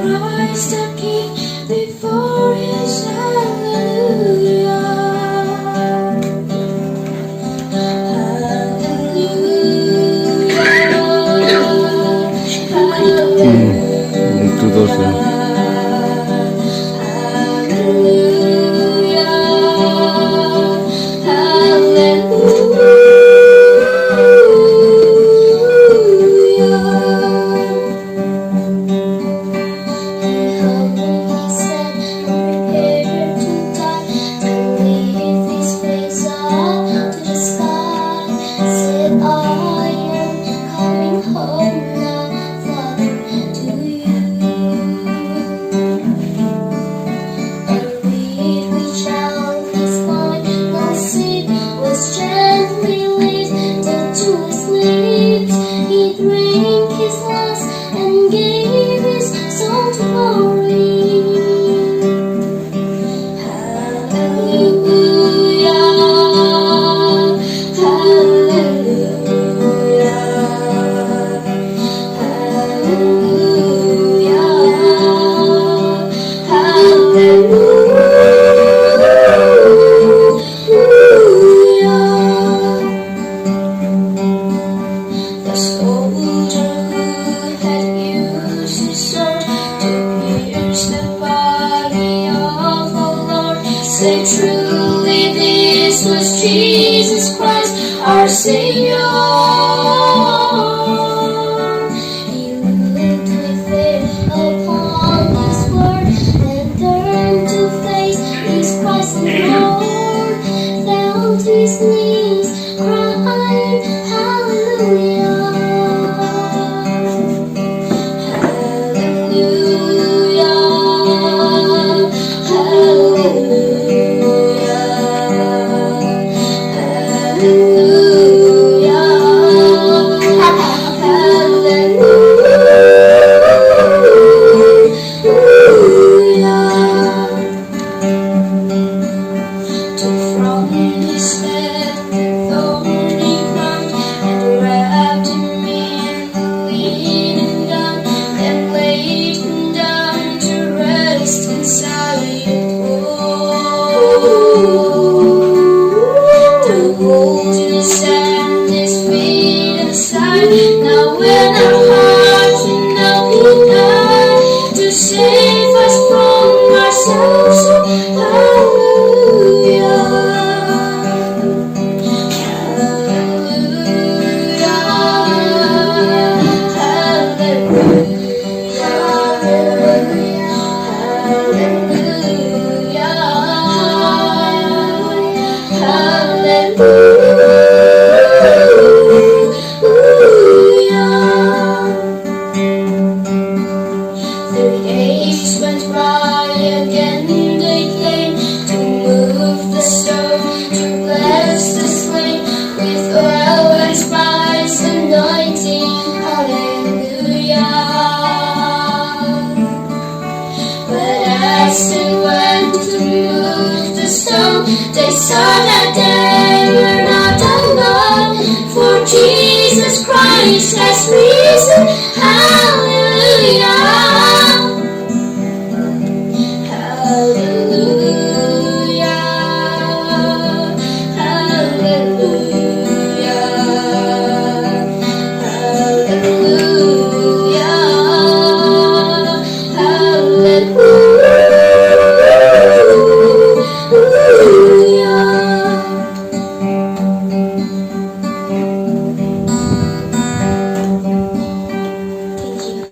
Christ the King before His hallelujah. Itu dosa. Truly this was Jesus Christ, our Savior. He looked with fear upon His word and turned to face His Christ the Lord. Fell to His knees, crying, Hallelujah. Now when our hearts now He died to save us from ourselves, so hallelujah, hallelujah, hallelujah, hallelujah, hallelujah. They saw that they were not alone, for Jesus Christ has risen.